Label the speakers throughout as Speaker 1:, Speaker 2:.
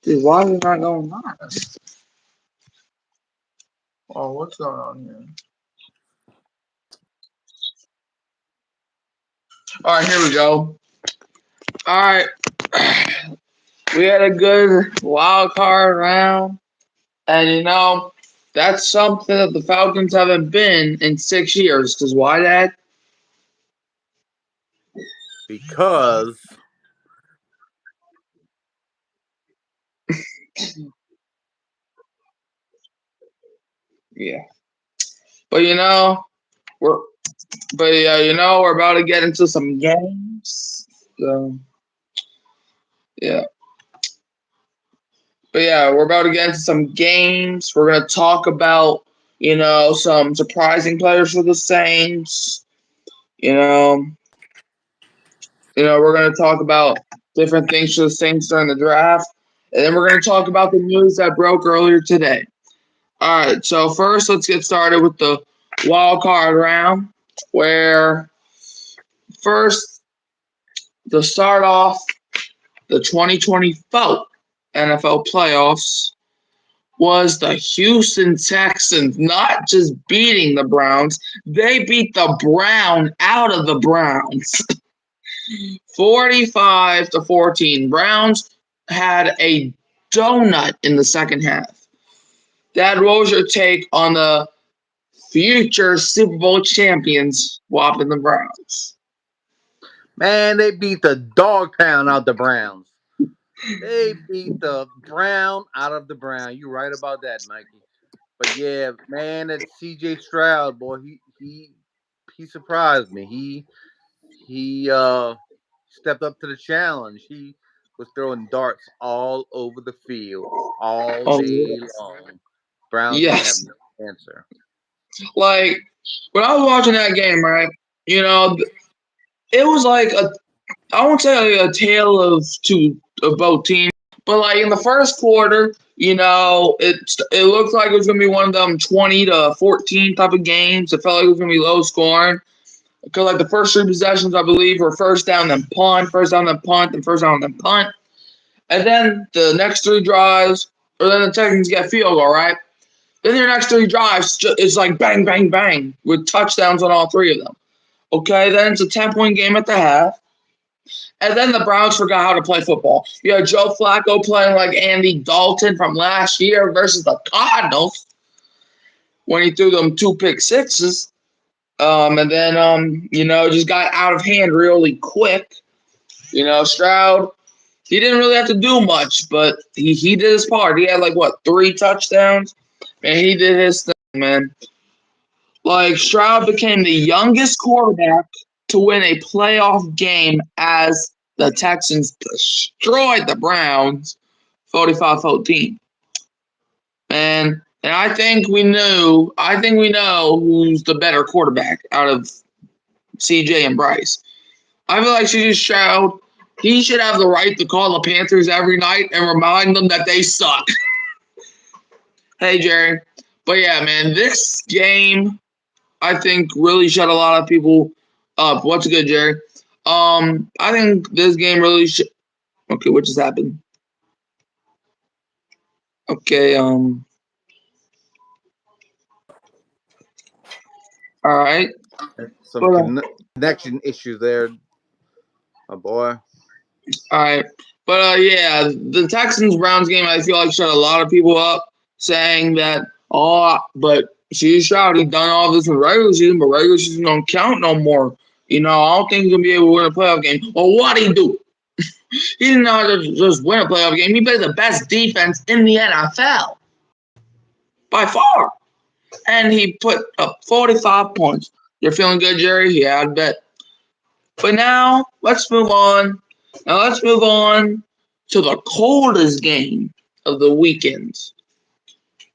Speaker 1: Dude, why is it not going on? Oh, what's going on here? All right, here we go. All right, we had a good wild card round, and that's something that the Falcons haven't been in 6 years. Because why, Dad?
Speaker 2: Because
Speaker 1: Yeah, but we're we're about to get into some games. So yeah, but yeah, we're about to get into some games. We're gonna talk about some surprising players for the Saints. You know, we're gonna talk about different things for the Saints during the draft, and then we're gonna talk about the news that broke earlier today. All right, so first let's get started with the wild card round, where first to start off the 2024 NFL playoffs was the Houston Texans not just beating the Browns, they beat the Brown out of the Browns. 45-14. Browns had a donut in the second half. Dad, what was your take on the future Super Bowl champions whopping the Browns?
Speaker 2: man, they beat the dog pound out the Browns. They beat the Brown out of the Brown. You right about that, Mikey. But yeah, man, that CJ Stroud boy, he surprised me. He stepped up to the challenge. He was throwing darts all over the field all
Speaker 1: Oh,
Speaker 2: day long. Browns didn't have
Speaker 1: yes.
Speaker 2: no answer.
Speaker 1: Like, when I was watching that game, right, it was like I won't say like a tale of both teams, but like in the first quarter, it looked like it was gonna be one of them 20-14 type of games. It felt like it was gonna be low scoring. Because like the first three possessions, I believe, were first down then punt, first down then punt, and first down then punt. And then the next three drives, or then the Texans get field goal, right? Then your next three drives is like bang, bang, bang with touchdowns on all three of them. Okay, then it's a 10-point game at the half. And then the Browns forgot how to play football. You had Joe Flacco playing like Andy Dalton from last year versus the Cardinals when he threw them two pick sixes. And then, just got out of hand really quick. Stroud, he didn't really have to do much, but he did his part. He had like, what, 3 touchdowns? And he did his thing, man. Like, Stroud became the youngest quarterback to win a playoff game as the Texans destroyed the Browns 45-14. Man, and I think we know who's the better quarterback out of CJ and Bryce. I feel like CJ Stroud, he should have the right to call the Panthers every night and remind them that they suck. Hey, Jerry. But yeah, man, this game I think really shut a lot of people up. What's good, Jerry? I think this game really okay, what just happened? Okay, all right.
Speaker 2: Some
Speaker 1: But
Speaker 2: connection issues there, my boy.
Speaker 1: all right. But yeah, the Texans Browns game I feel like shut a lot of people up saying that but she's Stroud, he done all this in regular season, but regular season don't count no more. I don't think he's gonna be able to win a playoff game. Well, what'd he do? He didn't know how to just win a playoff game. He played the best defense in the NFL by far. And he put up 45 points. You're feeling good, Jerry? Yeah, I bet. But now, let's move on. Now, let's move on to the coldest game of the weekend.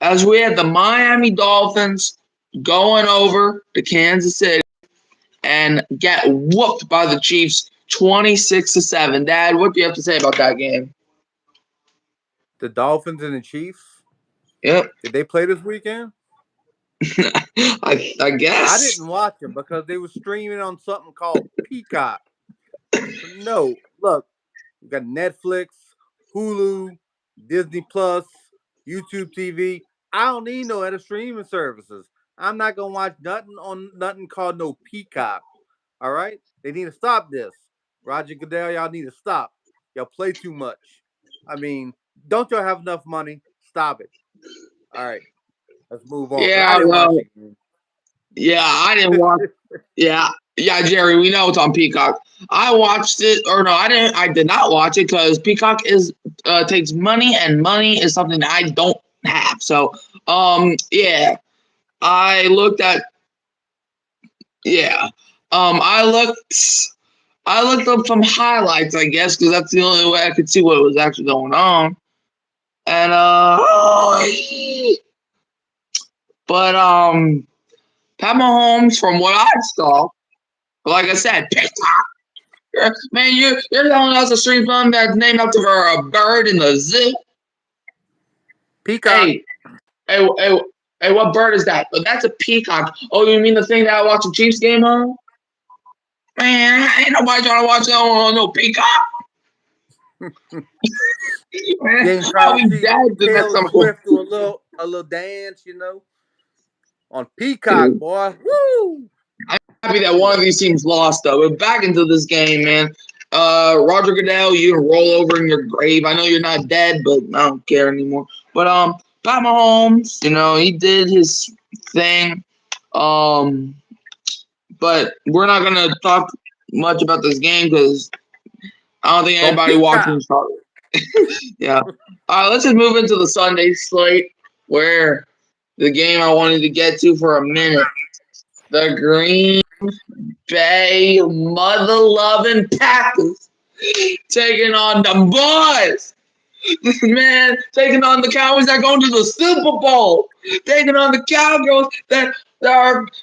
Speaker 1: As we had the Miami Dolphins going over to Kansas City and get whooped by the Chiefs 26-7. Dad, what do you have to say about that game?
Speaker 2: The Dolphins and the Chiefs.
Speaker 1: Yep.
Speaker 2: Did they play this weekend?
Speaker 1: I guess.
Speaker 2: I didn't watch them because they were streaming on something called Peacock. No, look, you got Netflix, Hulu, Disney Plus, YouTube TV. I don't need no other streaming services. I'm not gonna watch nothing called no Peacock. All right, they need to stop this. Roger Goodell, y'all need to stop. Y'all play too much. I mean, don't y'all have enough money? Stop it. All right, let's move on. Cause I
Speaker 1: Yeah,
Speaker 2: didn't watch
Speaker 1: well,
Speaker 2: it.
Speaker 1: yeah, I didn't watch. Yeah, yeah, Jerry, we know it's on Peacock. I watched it, or no, I didn't. I did not watch it because Peacock is takes money, and money is something that I don't have. So, yeah, I looked at. Yeah, I looked. I looked up some highlights, I guess, because that's the only way I could see what was actually going on. And but Pat Mahomes, from what I saw, like I said, man, you're telling us a street fund that's named after a bird in the zoo.
Speaker 2: Peacock.
Speaker 1: Hey, hey, hey, hey, what bird is that? Oh, that's a peacock. Oh, you mean the thing that I watched the Chiefs game on? Man, ain't nobody trying to watch that on no peacock. Man,
Speaker 2: Didn't try
Speaker 1: I'll
Speaker 2: to
Speaker 1: be
Speaker 2: see
Speaker 1: dead the next
Speaker 2: Taylor
Speaker 1: time.
Speaker 2: Swift do a little dance, on Peacock, boy. Woo!
Speaker 1: Happy that one of these teams lost, though. But back into this game, man. Roger Goodell, you can roll over in your grave. I know you're not dead, but I don't care anymore. But Pat Mahomes, he did his thing. But we're not gonna talk much about this game because I don't think
Speaker 2: On
Speaker 1: anybody watching
Speaker 2: Peacock.
Speaker 1: saw it. Yeah. All right, let's just move into the Sunday slate, where the game I wanted to get to for a minute. The Green Bay mother loving Packers taking on the boys. Man, taking on the Cowboys that going to the Super Bowl. Taking on the Cowgirls that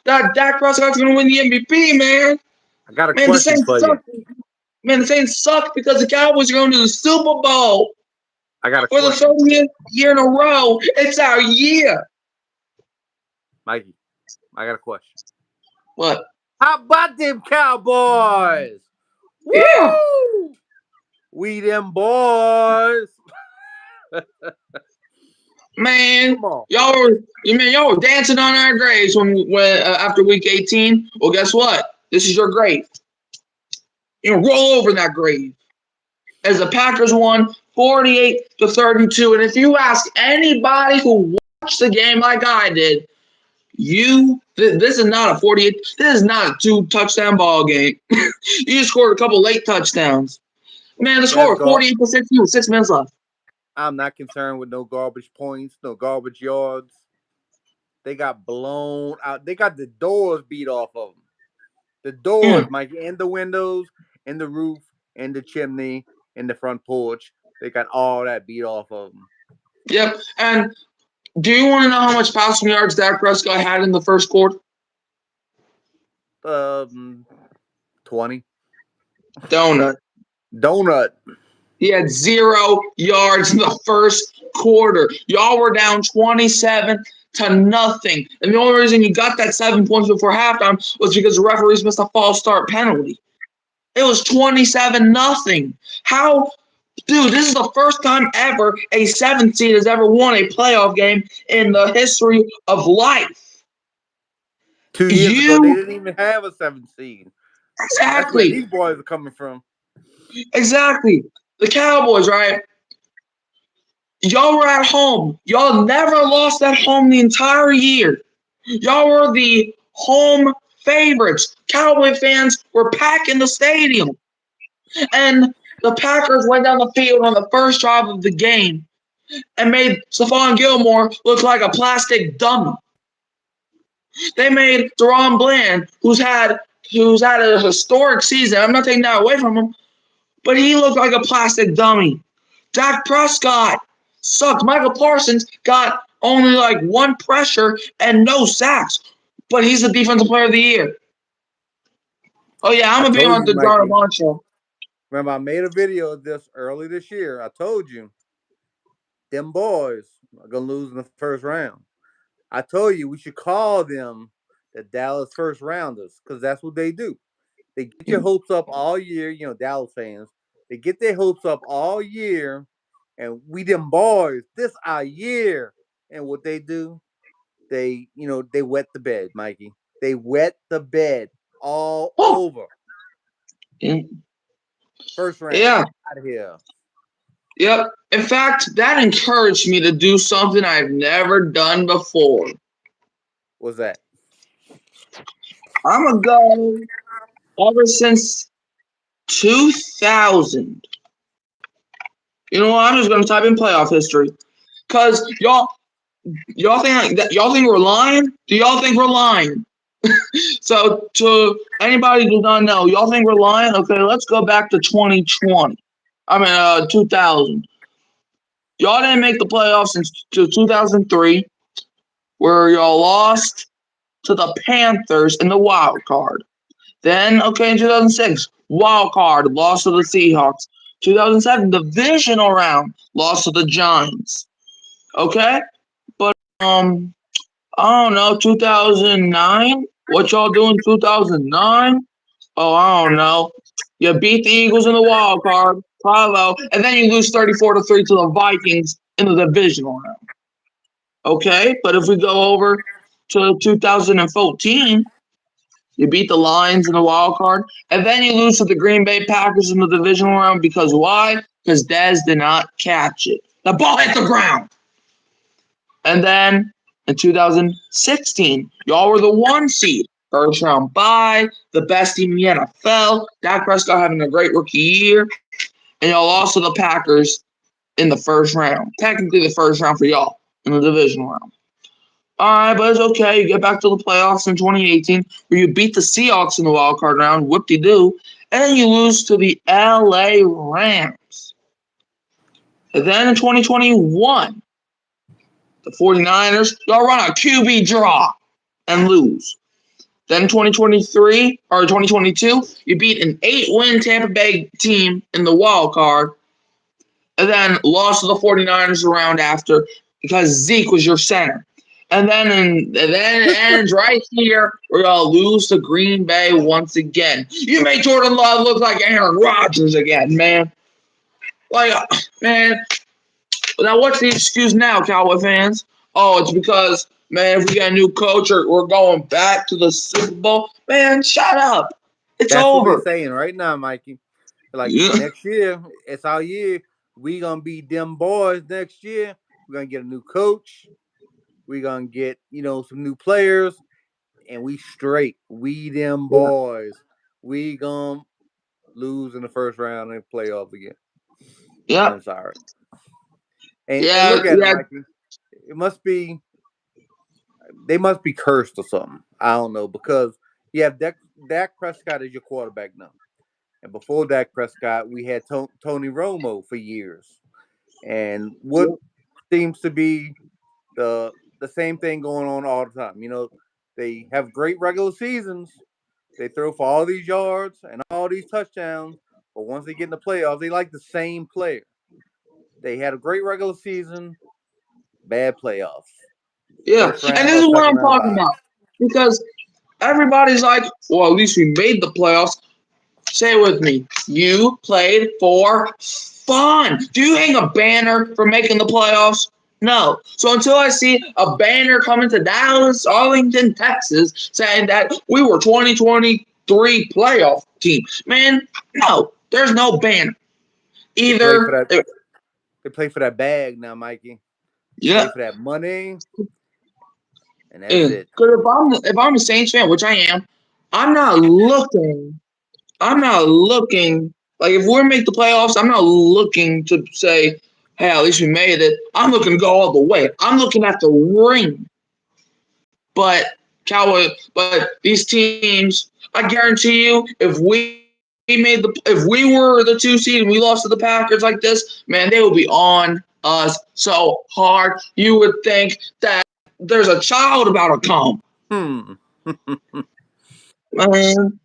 Speaker 1: Dak Prescott's gonna win the MVP, man.
Speaker 2: I got a
Speaker 1: Man, the
Speaker 2: question
Speaker 1: Saints
Speaker 2: for you.
Speaker 1: suck. Man, the Saints suck because the Cowboys are going to the Super Bowl
Speaker 2: I got a
Speaker 1: for the
Speaker 2: question,
Speaker 1: 30th year in a row. It's our year.
Speaker 2: Mikey. I got a question.
Speaker 1: What?
Speaker 2: How about them Cowboys?
Speaker 1: Yeah.
Speaker 2: Woo! We them boys.
Speaker 1: Man,
Speaker 2: Come on.
Speaker 1: y'all were dancing on our graves when after week 18. Well, guess what? This is your grave. You can roll over in that grave. As the Packers won 48-32. And if you ask anybody who watched the game like I did, this is not a 48. This is not a 2-touchdown ball game. You scored a couple late touchdowns. Man, the score
Speaker 2: That's
Speaker 1: was 48-6 with 6 minutes left.
Speaker 2: I'm not concerned with no garbage points, no garbage yards. They got blown out. They got the doors beat off of them. The doors, Mikey, and the windows, and the roof, and the chimney, and the front porch. They got all that beat off of them.
Speaker 1: Yep. And do you want to know how much passing yards Dak Prescott had in the first quarter?
Speaker 2: 20.
Speaker 1: Donut. He had 0 yards in the first quarter. Y'all were down 27-0. And the only reason you got that 7 points before halftime was because the referees missed a false start penalty. It was 27-0. How, dude, this is the first time ever a 7th seed has ever won a playoff game in the history of life.
Speaker 2: 2 years ago, they didn't even have a 7th seed.
Speaker 1: Exactly.
Speaker 2: That's where these boys are coming from.
Speaker 1: Exactly. The Cowboys, right? Y'all were at home. Y'all never lost at home the entire year. Y'all were the home favorites. Cowboy fans were packing the stadium. And the Packers went down the field on the first drive of the game and made Stephon Gilmore look like a plastic dummy. They made DaRon Bland, who's had a historic season. I'm not taking that away from him, but he looked like a plastic dummy. Dak Prescott sucked. Michael Parsons got only like 1 pressure and no sacks, but he's the defensive player of the year. Oh yeah, I'm gonna be on the John Bond show.
Speaker 2: Remember, I made a video of this early this year. I told you, them boys are gonna lose in the first round. I told you we should call them the Dallas first rounders because that's what they do. They get your hopes up all year. Dallas fans. They get their hopes up all year, and we them boys. This our year. And what they do, they wet the bed, Mikey. They wet the bed all
Speaker 1: Oh,
Speaker 2: over. First round,
Speaker 1: yeah.
Speaker 2: out of here.
Speaker 1: Yep. In fact, that encouraged me to do something I've never done before.
Speaker 2: What's that?
Speaker 1: I'm gonna go ever since 2000. You know what? I'm just gonna type in playoff history, cause y'all think we're lying? Do y'all think we're lying? So to anybody who does not know, y'all think we're lying? Okay, let's go back to 2020. 2000. Y'all didn't make the playoffs since 2003, where y'all lost to the Panthers in the wild card. Then, okay, in 2006, wild card, lost to the Seahawks. 2007, divisional round, lost to the Giants. Okay? But, I don't know, 2009? What y'all doing 2009? Oh, I don't know. You beat the Eagles in the wild card, bravo, and then you lose 34-3 to the Vikings in the divisional round. Okay, but if we go over to 2014, you beat the Lions in the wild card, and then you lose to the Green Bay Packers in the divisional round because why? Because Dez did not catch it. The ball hit the ground. And then in 2016, y'all were the 1 seed. First round bye, the best team in the NFL. Dak Prescott having a great rookie year. And y'all lost to the Packers in the first round. Technically the first round for y'all in the divisional round. All right, but it's okay. You get back to the playoffs in 2018 where you beat the Seahawks in the wild card round, whoop-de-doo, and then you lose to the LA Rams. And then in 2021, the 49ers, y'all run a QB draw and lose. Then 2023 or 2022, you beat an 8-win Tampa Bay team in the wild card and then lost to the 49ers the round after because Zeke was your center. And then it ends right here where y'all lose to Green Bay once again. You made Jordan Love look like Aaron Rodgers again, man. Like, man. Now, what's the excuse now, Cowboy fans? Oh, it's because, man, if we get a new coach or we're going back to the Super Bowl, man, shut up. It's
Speaker 2: That's what we're
Speaker 1: over.
Speaker 2: saying right now, Mikey. Like
Speaker 1: Yeah.
Speaker 2: next year, it's our year. We gonna be them boys next year. We're gonna get a new coach. We're gonna get, some new players, and we straight. We them boys. We gonna lose in the first round and playoff again.
Speaker 1: Yeah.
Speaker 2: I'm sorry. And
Speaker 1: Yeah.
Speaker 2: look at it,
Speaker 1: Yeah.
Speaker 2: Mikey. It must be they must be cursed or something. I don't know, because you have Dak Prescott as your quarterback now. And before Dak Prescott, we had Tony Romo for years. And what seems to be the same thing going on all the time. They have great regular seasons. They throw for all these yards and all these touchdowns. But once they get in the playoffs, they like the same player. They had a great regular season, bad playoffs.
Speaker 1: Yeah.
Speaker 2: First
Speaker 1: And
Speaker 2: round
Speaker 1: this
Speaker 2: or
Speaker 1: is what
Speaker 2: second
Speaker 1: I'm
Speaker 2: round
Speaker 1: talking
Speaker 2: bye.
Speaker 1: about. Because everybody's like, well, at least we made the playoffs. Say it with me. You played for fun. Do you hang a banner for making the playoffs? No. So until I see a banner coming to Dallas, Arlington, Texas, saying that we were 2023 playoff team, man, no, there's no banner.
Speaker 2: They play for
Speaker 1: Either,
Speaker 2: that. They play for that bag now, Mikey. They
Speaker 1: yeah.
Speaker 2: play for that money, and that's
Speaker 1: Because
Speaker 2: it.
Speaker 1: if I'm a Saints fan, which I am, I'm not looking. I'm not looking like if we make the playoffs. I'm not looking to say, "Hey, at least we made it." I'm looking to go all the way. I'm looking at the ring. But these teams, I guarantee you, if we were the 2 seed and we lost to the Packers like this, man, they would be on us so hard. You would think that there's a child about to come, man.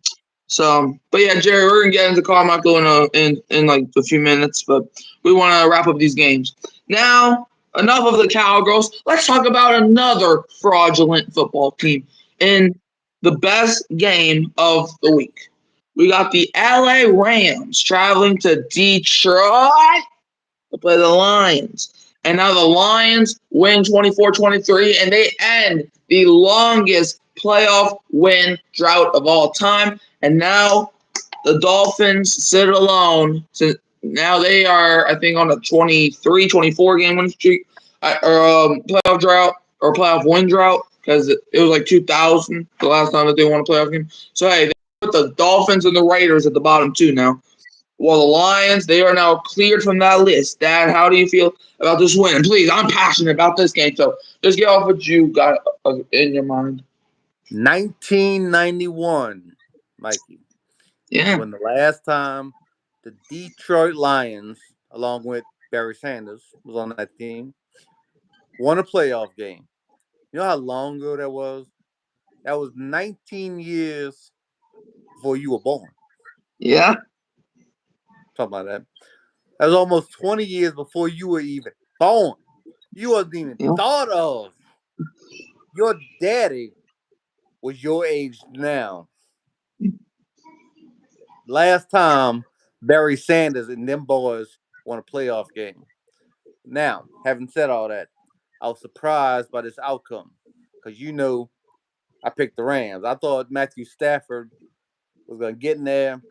Speaker 1: So, but yeah, Jerry, we're gonna get into Carmichael in like a few minutes, but we want to wrap up these games now. Enough of the Cowgirls. Let's talk about another fraudulent football team in the best game of the week. We got the LA Rams traveling to Detroit to play the Lions. And now the Lions win 24-23, and they end the longest playoff win drought of all time. And now the Dolphins sit alone. So now they are, I think, on a 23-24 game win streak, or playoff drought, or playoff win drought, because it was like 2000, the last time that they won a playoff game. So, hey, they put the Dolphins and the Raiders at the bottom, too, now. Well, the Lions, they are now cleared from that list. Dad, how do you feel about this win? And please, I'm passionate about this game, so just get off what you got in your mind.
Speaker 2: 1991, Mikey.
Speaker 1: Yeah.
Speaker 2: When the last time the Detroit Lions, along with Barry Sanders, was on that team, won a playoff game. You know how long ago that was? That was 19 years before you were born.
Speaker 1: Yeah.
Speaker 2: Talking about that. That was almost 20 years before you were even born. You wasn't even thought of. Your daddy was your age now. Last time Barry Sanders and them boys won a playoff game. Now, having said all that, I was surprised by this outcome because I picked the Rams. I thought Matthew Stafford was going to get in there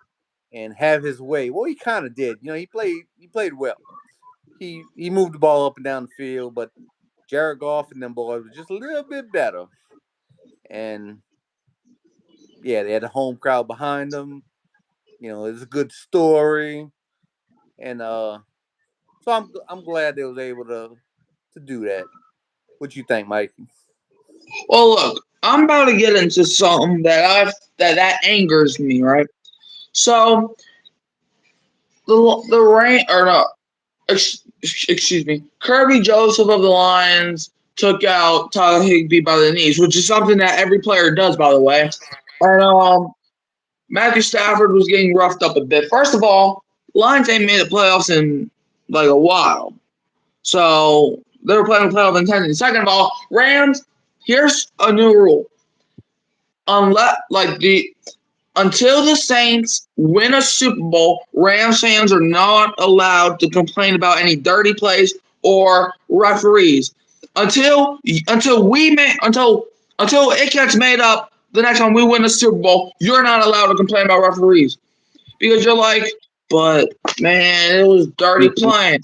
Speaker 2: and have his way. Well, he kind of did. He played well. He moved the ball up and down the field, but Jared Goff and them boys were just a little bit better. And yeah, they had a home crowd behind them. It's a good story, and so I'm glad they was able to do that. What you think, Mike?
Speaker 1: Well, look, I'm about to get into something that angers me, right? So excuse me, Kirby Joseph of the Lions took out Tyler Higbee by the knees, which is something that every player does, by the way. And Matthew Stafford was getting roughed up a bit. First of all, Lions ain't made the playoffs in like a while, so they were playing playoff intensity. Second of all, Rams. Here's a new rule: until the Saints win a Super Bowl, Rams fans are not allowed to complain about any dirty plays or referees. Until it gets made up the next time we win a Super Bowl, you're not allowed to complain about referees. Because you're like, but man, it was dirty playing.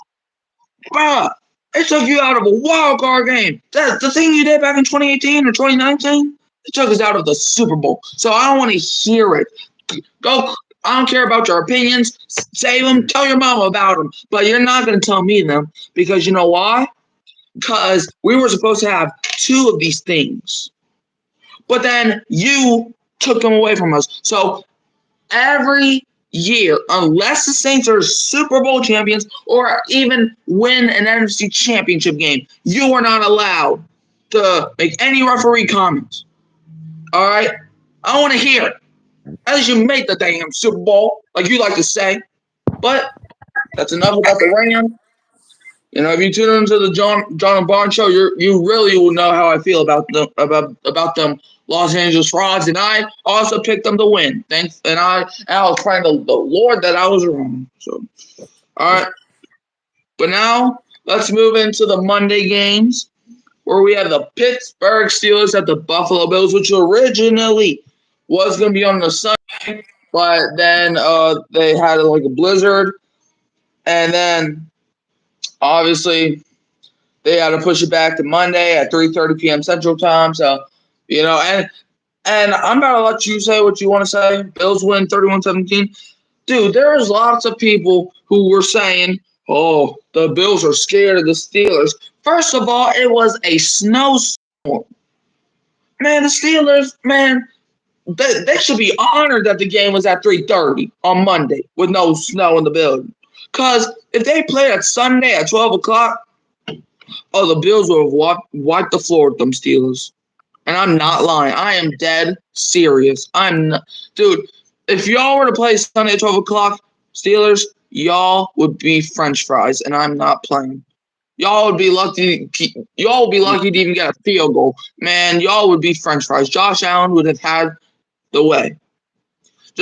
Speaker 1: Bruh, it took you out of a wild card game. That's the thing you did back in 2018 or 2019. It took us out of the Super Bowl. So I don't want to hear it. Go. I don't care about your opinions. Save them. Tell your mama about them. But you're not going to tell me them because you know why? Because we were supposed to have two of these things. But then you took them away from us. So every year, unless the Saints are Super Bowl champions or even win an NFC championship game, you are not allowed to make any referee comments. All right? I don't want to hear it. At least you made the damn Super Bowl, like you like to say. But that's enough about the Rams. If you tune into the John and Barnes show, you really will know how I feel about them Los Angeles Frauds, and I also picked them to win. Thanks, and I was praying to the Lord that I was wrong. So, all right. But now let's move into the Monday games, where we have the Pittsburgh Steelers at the Buffalo Bills, which originally was going to be on the Sunday, but then they had like a blizzard, and then obviously they had to push it back to Monday at 3:30 p.m. Central Time. So, and I'm about to let you say what you want to say. Bills win 31-17. Dude, there's lots of people who were saying, oh, the Bills are scared of the Steelers. First of all, it was a snowstorm. Man, the Steelers, they should be honored that the game was at 3:30 on Monday with no snow in the building. Because if they played at Sunday at 12 o'clock, the Bills would have wiped the floor with them Steelers. And I'm not lying. I am dead serious. Dude, if y'all were to play Sunday at 12 o'clock, Steelers, y'all would be French fries, and I'm not playing. Y'all would be lucky to even get a field goal. Man, y'all would be French fries. Josh Allen would have had the way.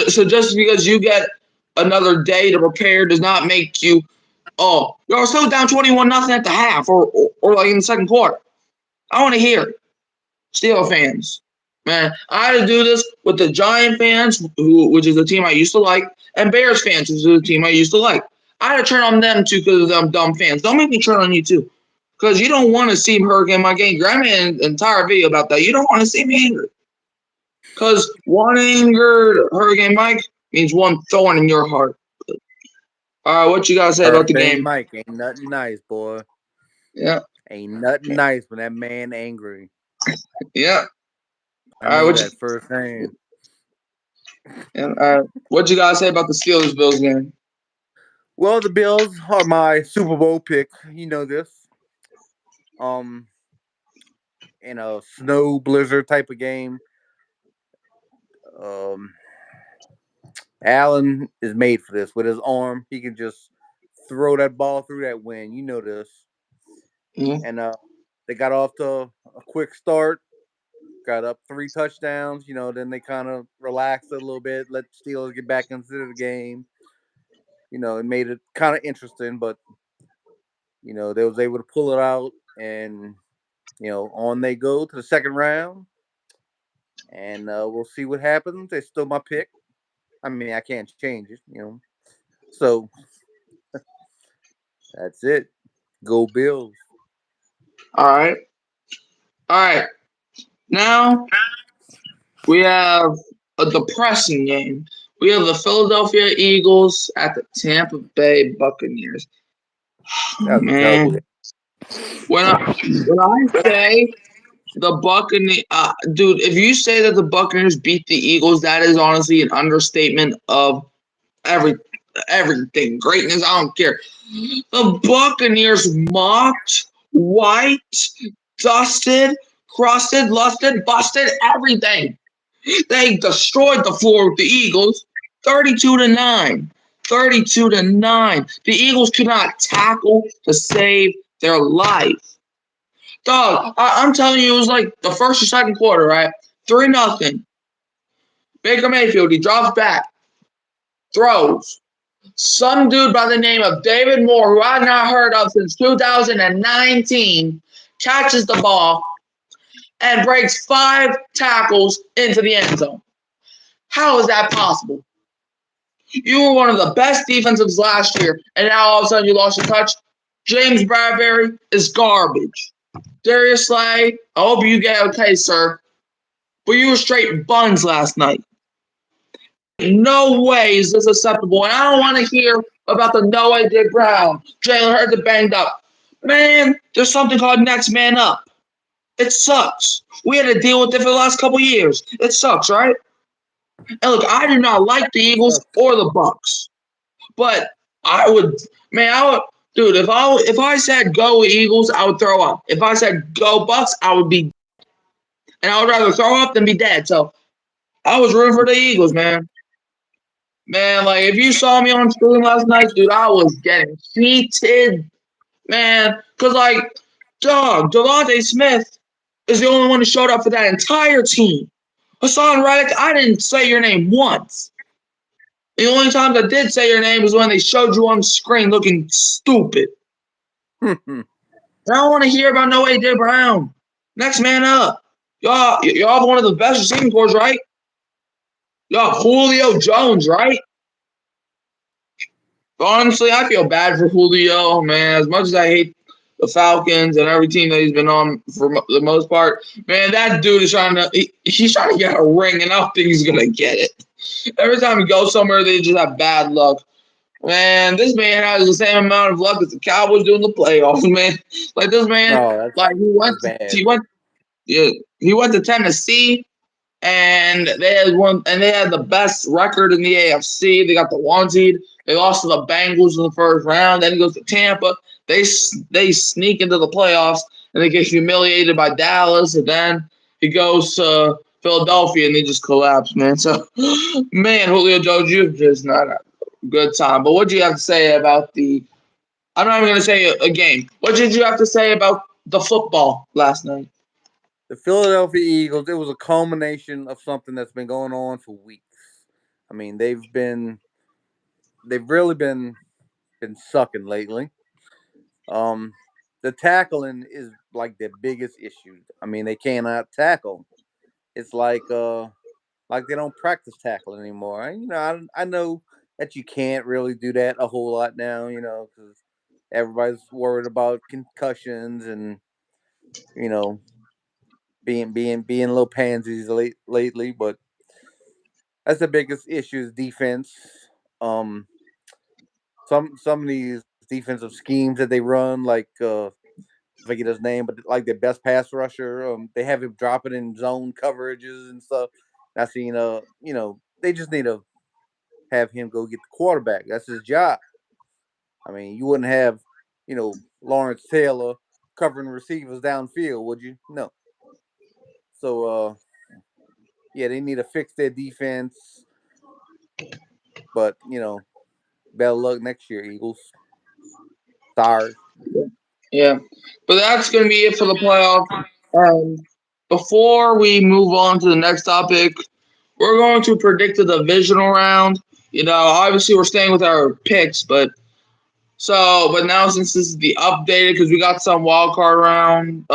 Speaker 1: So just because you get another day to prepare does not make you Oh, you're still down 21-0 at the half, or like in the second quarter. I want to hear it. Steelers fans, man, I had to do this with the Giant fans, which is the team I used to like, and Bears fans, which is the team I used to like. I had to turn on them too because of them dumb fans. Don't make me turn on you too, because you don't want to see Hurricane Mike angry. I made an entire video about that. You don't want to see me angry, because one angered Hurricane Mike means one thorn in your heart. All right, what you gotta say about the
Speaker 2: Hurricane
Speaker 1: game?
Speaker 2: Mike ain't nothing nice, boy.
Speaker 1: Yeah,
Speaker 2: Ain't nothing nice when that man angry.
Speaker 1: yeah.
Speaker 2: I
Speaker 1: All right,
Speaker 2: know that firsthand.
Speaker 1: what you gotta say about the Steelers Bills game?
Speaker 2: Well, the Bills are my Super Bowl pick. You know this. Um, in a snow blizzard type of game. Um, Allen is made for this. With his arm, he can just throw that ball through that wind. You know this.
Speaker 1: Yeah.
Speaker 2: And they got off to a quick start. Got up 3 touchdowns. Then they kind of relaxed a little bit. Let Steelers get back into the game. It made it kind of interesting, but they was able to pull it out, and on they go to the second round, and we'll see what happens. It's still my pick. I mean, I can't change it. So that's it. Go Bills.
Speaker 1: All right. All right. Now we have a depressing game. We have the Philadelphia Eagles at the Tampa Bay Buccaneers.
Speaker 2: That was a terrible
Speaker 1: Man,
Speaker 2: game.
Speaker 1: when I say the Buccaneers, dude, if you say that the Buccaneers beat the Eagles, that is honestly an understatement of every everything. Greatness, I don't care. The Buccaneers mocked, wiped, dusted, crusted, lusted, busted, everything. They destroyed the floor with the Eagles, 32-9. 32-9. The Eagles could not tackle to save their life. Dog, I'm telling you, it was like the first or second quarter, right? 3-0. Baker Mayfield, he drops back, throws. Some dude by the name of David Moore, who I've not heard of since 2019, catches the ball and breaks 5 tackles into the end zone. How is that possible? You were one of the best defensives last year, and now all of a sudden you lost your touch. James Bradbury is garbage. Darius Slay, I hope you get okay, sir. But you were straight buns last night. No way is this acceptable. And I don't want to hear about the no Dick Brown. Jalen Hurts banged up. Man, there's something called next man up. It sucks. We had to deal with it for the last couple years. It sucks, right? And look, I do not like the Eagles or the Bucks. But I would, dude, if I said go Eagles, I would throw up. If I said go Bucks, I would be, and I would rather throw up than be dead. So I was rooting for the Eagles, man. Man, like if you saw me on screen last night, dude, I was getting heated, man. Cause like, dog, Devontae Smith is the only one who showed up for that entire team. Hassan Reddick, I didn't say your name once. The only time I did say your name was when they showed you on the screen looking stupid. I don't want to hear about no A.J. Brown. Next man up. Y'all have one of the best receiving corps, right? Y'all have Julio Jones, right? But honestly, I feel bad for Julio, man. As much as I hate the Falcons and every team that he's been on for the most part, man, that dude is he's trying to get a ring, and I don't think he's going to get it. Every time he goes somewhere, they just have bad luck. Man, this man has the same amount of luck as the Cowboys do in the playoffs, man. Like this man, like he went to Tennessee, and they had the best record in the AFC. They got the 1 seed. They lost to the Bengals in the first round. Then he goes to Tampa. They sneak into the playoffs, and they get humiliated by Dallas. And then he goes to Philadelphia, and they just collapse, man. So, man, Julio Jones, you've just not a good time. But what do you have to say about the? I'm not even going to say a game. What did you have to say about the football last night?
Speaker 2: The Philadelphia Eagles, it was a culmination of something that's been going on for weeks. I mean, they've really been been sucking lately. Um, the tackling is like the biggest issue. I mean, they cannot tackle. It's like they don't practice tackling anymore. I know that you can't really do that a whole lot now. Because everybody's worried about concussions and you know being little pansies lately. But that's the biggest issue is defense. Um, some of these defensive schemes that they run, like I forget his name, but like their best pass rusher, they have him dropping in zone coverages and stuff. I seen, they just need to have him go get the quarterback. That's his job. I mean, you wouldn't have, Lawrence Taylor covering receivers downfield, would you? No. So, yeah, they need to fix their defense. But better luck next year, Eagles. Sorry.
Speaker 1: Yeah, but that's going to be it for the playoff. Before we move on to the next topic, we're going to predict the divisional round. Obviously we're staying with our picks, but now since this is the updated, because we got some wild card round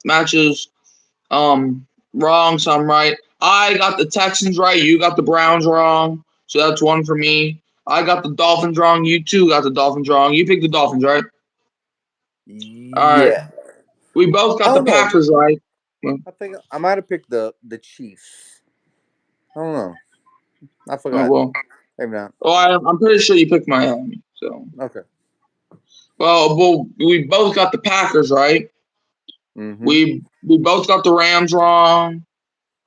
Speaker 1: matches wrong, some right. I got the Texans right. You got the Browns wrong. So that's one for me. I got the Dolphins wrong. You too got the Dolphins wrong. You picked the Dolphins, right? All right.
Speaker 2: Yeah.
Speaker 1: We both
Speaker 2: I
Speaker 1: got the
Speaker 2: don't know.
Speaker 1: Packers right.
Speaker 2: I think I might have picked the Chiefs. I don't know. I
Speaker 1: Oh,
Speaker 2: forgot.
Speaker 1: well.
Speaker 2: Maybe not.
Speaker 1: Oh, I'm pretty sure you picked Miami. So,
Speaker 2: Okay.
Speaker 1: well, we both got the Packers right.
Speaker 2: Mm-hmm.
Speaker 1: We both got the Rams wrong.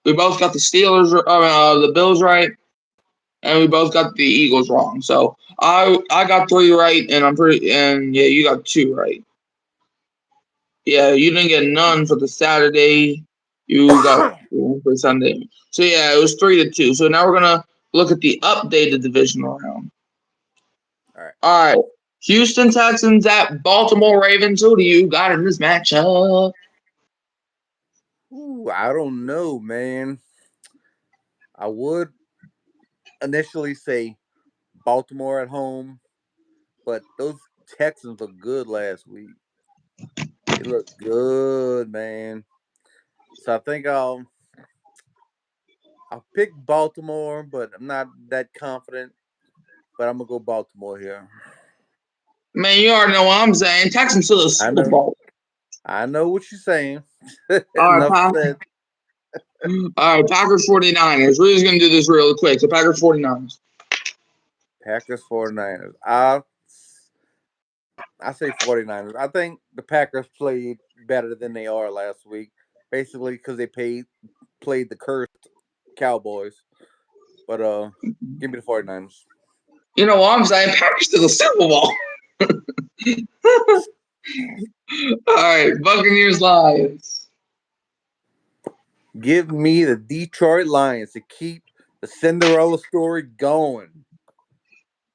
Speaker 1: We both got the Steelers, the Bills right, and we both got the Eagles wrong. So I got 3 right, and yeah, you got 2 right. Yeah, you didn't get none for the Saturday. You got 1 for Sunday. So yeah, it was 3-2. So now we're gonna look at the updated divisional round. All right. Houston Texans at Baltimore Ravens. Who do you got in this matchup?
Speaker 2: Ooh, I don't know, man. I would initially say Baltimore at home, but those Texans looked good last week. They look good, man. So I think I'll pick Baltimore, but I'm not that confident. But I'm gonna go Baltimore here.
Speaker 1: Man, you already know what I'm saying. Texans to the
Speaker 2: I
Speaker 1: Super
Speaker 2: know.
Speaker 1: Bowl.
Speaker 2: I know what you're saying.
Speaker 1: All right,
Speaker 2: Enough said.
Speaker 1: All right, Packers 49ers. We're just going to do this real quick. So, Packers 49ers.
Speaker 2: Packers 49ers. I say 49ers. I think the Packers played better than they are last week, basically because they played the cursed Cowboys. But give me the 49ers.
Speaker 1: You know what I'm saying? Packers to the Super Bowl. All right, Buccaneers Lions.
Speaker 2: Give me the Detroit Lions to keep the Cinderella story going.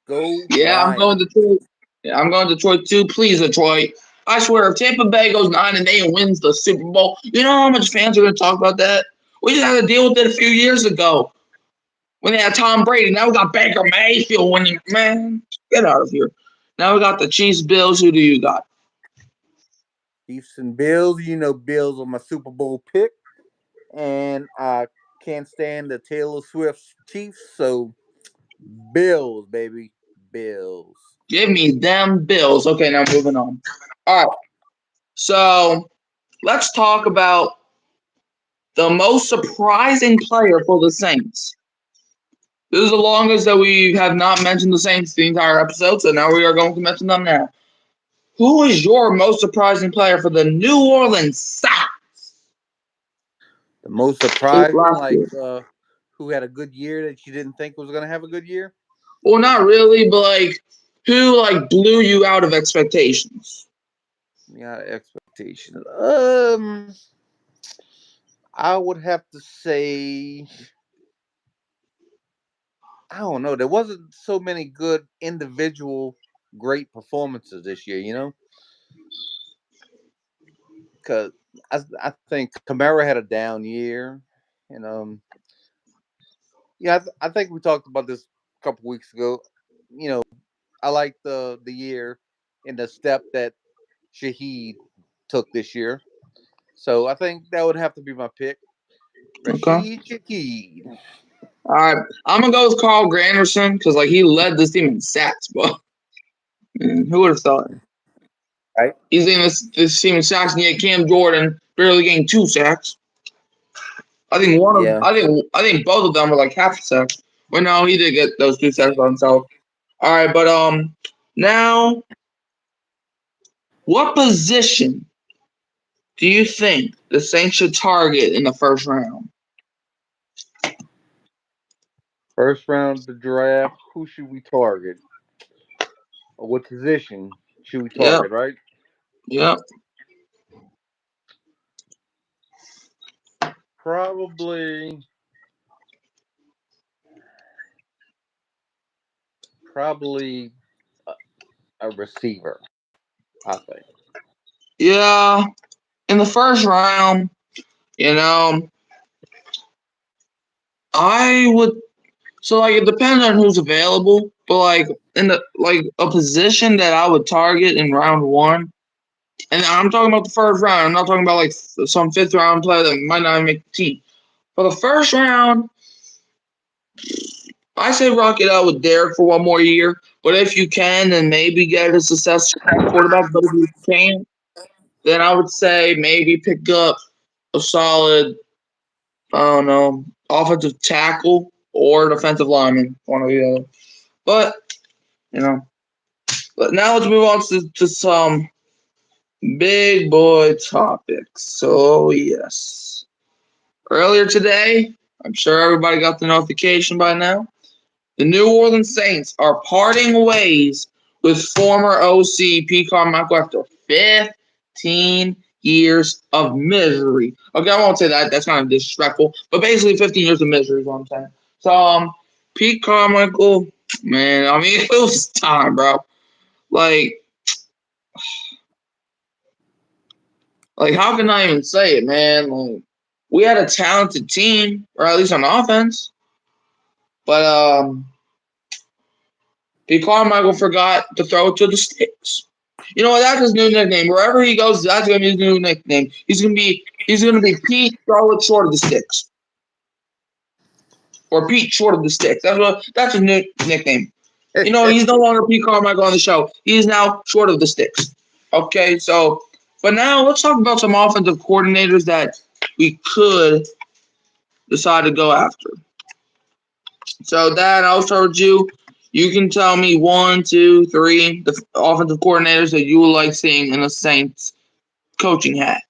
Speaker 2: Go
Speaker 1: Yeah, I'm going
Speaker 2: Lions.
Speaker 1: Detroit. Yeah, I'm going Detroit too. Please, Detroit. I swear, if Tampa Bay goes 9-8 and wins the Super Bowl, you know how much fans are going to talk about that? We just had to deal with it a few years ago when they had Tom Brady. Now we got Baker Mayfield winning. Man, get out of here. Now we got the Chiefs, Bills. Who do you got?
Speaker 2: Chiefs and Bills. Bills are my Super Bowl pick. And I can't stand the Taylor Swift Chiefs, so Bills, baby. Bills.
Speaker 1: Give me them Bills. Okay, now moving on. All right. So let's talk about the most surprising player for the Saints. This is the longest that we have not mentioned the Saints the entire episode, so now we are going to mention them now. Who is your most surprising player for the New Orleans Saints?
Speaker 2: The most surprising,
Speaker 1: Last
Speaker 2: like
Speaker 1: year.
Speaker 2: who had a good year that you didn't think was gonna have a good year?
Speaker 1: Well, not really, but who blew you out of expectations?
Speaker 2: Yeah, expectations. I would have to say I don't know. There wasn't so many good individual great performances this year, because I think Kamara had a down year, and yeah, I think we talked about this a couple weeks ago. You know, I like the year and the step that Shaheed took this year. So I think that would have to be my pick.
Speaker 1: Okay.
Speaker 2: Rashid Shaheed.
Speaker 1: All right. I'm gonna go with Carl Granderson because like he led this team in sacks, bro. Man, who would have thought?
Speaker 2: Right?
Speaker 1: He's in this team in sacks, and yet Cam Jordan barely gained 2 sacks.
Speaker 2: Yeah.
Speaker 1: I think both of them were like half a sack. But no, he did get those 2 sacks by himself. All right, but now what position do you think the Saints should target in the first round?
Speaker 2: First round of the draft. Who should we target? Or what position should we
Speaker 1: Yep,
Speaker 2: target? Right?
Speaker 1: yep.
Speaker 2: Probably. Probably a receiver. I think.
Speaker 1: Yeah, in the first round, you know, I would. So like it depends on who's available, but like in the like a position that I would target in round one, and I'm talking about the first round. I'm not talking about like some fifth round player that might not even make the team. For the first round, I say rock it out with Derek for one more year. But if you can, then maybe get a successful quarterback. But if you can't, then I would say maybe pick up a solid, I don't know, offensive tackle or defensive lineman, one or the other. But you know, but now let's move on to some big boy topics. So yes, earlier today, I'm sure everybody got the notification by now. The New Orleans Saints are parting ways with former OC Pete Carmichael after 15 years of misery. Okay, I won't say that. That's kind of disrespectful. But basically, 15 years of misery is what I'm saying. So, Pete Carmichael, man, I mean, it was time, bro. Like, how can I even say it, man? Like, we had a talented team, or at least on offense. But, Pete Carmichael forgot to throw it to the sticks. You know what? That's his new nickname. Wherever he goes, that's gonna be his new nickname. He's gonna be Pete throw it short of the sticks, or Pete short of the sticks. That's his new nickname. You know, he's no longer Pete Carmichael on the show. He is now short of the sticks. Okay, so but now let's talk about some offensive coordinators that we could decide to go after. So, Dad, I'll start with you. You can tell me 1, 2, 3 the offensive coordinators that you would like seeing in the Saints coaching hat.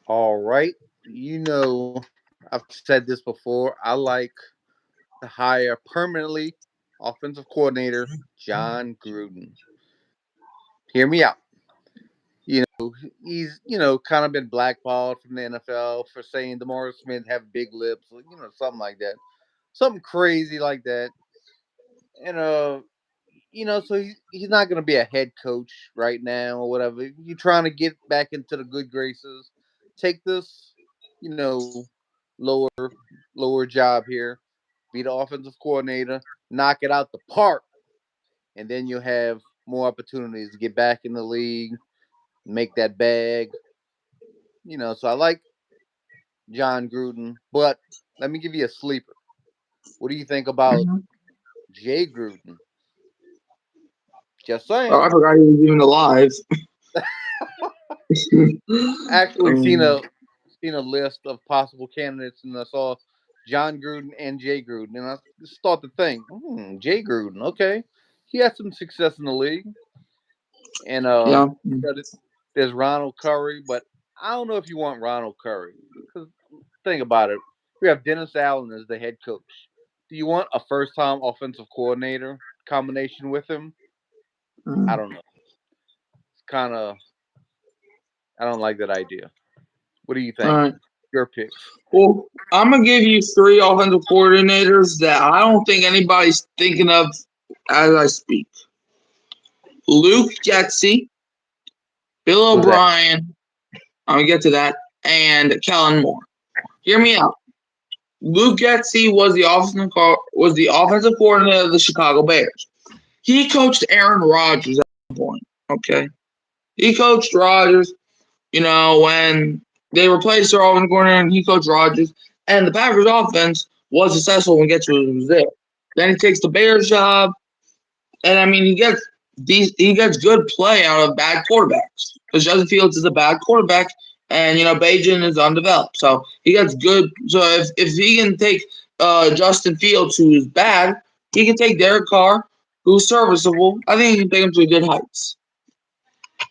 Speaker 2: All right. I've said this before. I like to hire permanently offensive coordinator John Gruden. Hear me out. He's kind of been blackballed from the NFL for saying DeMaurice Smith have big lips, something like that, something crazy like that. And so he's not going to be a head coach right now or whatever. You're trying to get back into the good graces. Take this, you know, lower lower job here. Be the offensive coordinator. Knock it out the park, and then you'll have more opportunities to get back in the league, make that bag. So I like John Gruden, but let me give you a sleeper. What do you think about Jay Gruden? Just
Speaker 1: Oh,
Speaker 2: saying.
Speaker 1: I forgot he was even alive.
Speaker 2: Actually, seen a list of possible candidates, and I saw John Gruden and Jay Gruden, and I just thought to think, Jay Gruden, okay, he had some success in the league, and
Speaker 1: yeah.
Speaker 2: there's Ronald Curry, but I don't know if you want Ronald Curry because think about it, we have Dennis Allen as the head coach. Do you want a first-time offensive coordinator combination with him? I don't know. It's kind of I don't like that idea. What do you
Speaker 1: All
Speaker 2: think?
Speaker 1: right.
Speaker 2: Your picks.
Speaker 1: Well, I'm gonna give you 3 offensive coordinators that I don't think anybody's thinking of as I speak. Luke Getsy, Bill
Speaker 2: Who's that?
Speaker 1: O'Brien. I'm gonna get to that, and Kellen Moore. Hear me out. Luke Getsy was the offensive coordinator of the Chicago Bears. he coached Aaron Rodgers at one point. Okay, he coached Rodgers. You know, when they replaced their offensive coordinator, and he coached Rodgers, and the Packers' offense was successful when Getzer was there. Then he takes the Bears job, and I mean, he gets good play out of bad quarterbacks because Justin Fields is a bad quarterback, and you know Bajan is undeveloped, so he gets good. So if he can take Justin Fields, who is bad, he can take Derek Carr, who's serviceable. I think he can take him to good heights.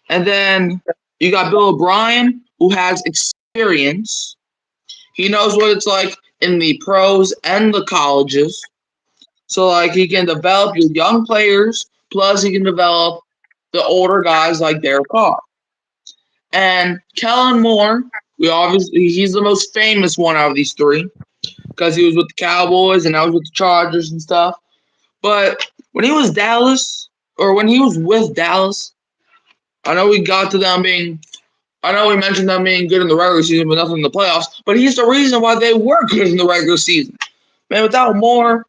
Speaker 1: And then you got Bill O'Brien, who has experience. He knows what it's like in the pros and the colleges. So, like, he can develop your young players, plus he can develop the older guys like Derek Carr. And Kellen Moore, he's the most famous one out of these three because he was with the Cowboys and I was with the Chargers and stuff. But when he was when he was with Dallas, I know we mentioned them being good in the regular season, but nothing in the playoffs. But he's the reason why they were good in the regular season. Man, without Moore,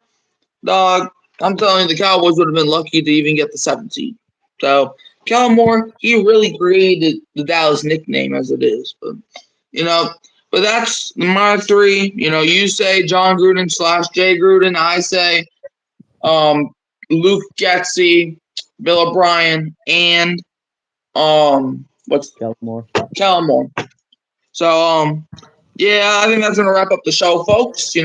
Speaker 1: dog, I'm telling you, the Cowboys would have been lucky to even get the 7th seed. So, Kellen Moore, he really created the Dallas nickname as it is. But, but that's my three. You say John Gruden / Jay Gruden. I say Luke Getsy, Bill O'Brien, and
Speaker 3: Kellen Moore.
Speaker 1: Kellen Moore. So, I think that's gonna wrap up the show, folks. We're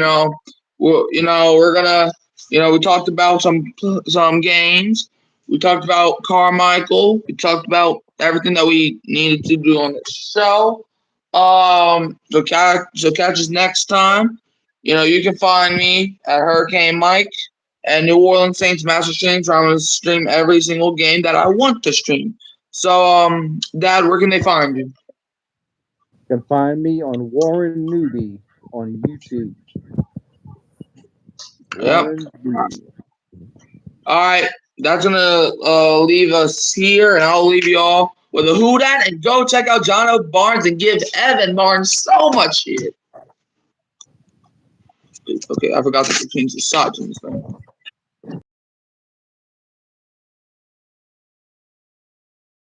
Speaker 1: gonna, we talked about some games. We talked about Carmichael. We talked about everything that we needed to do on the show. So catch us next time. You can find me at Hurricane Mike and New Orleans Saints Master Streams, where I'm gonna stream every single game that I want to stream. So, Dad, where can they find you?
Speaker 3: You can find me on Warren Newby on YouTube.
Speaker 1: Yep. All right. That's going to leave us here, and I'll leave you all with a who dat, and go check out John O. Barnes and give Evan Barnes so much shit. Okay, I forgot to change the sides on this thing.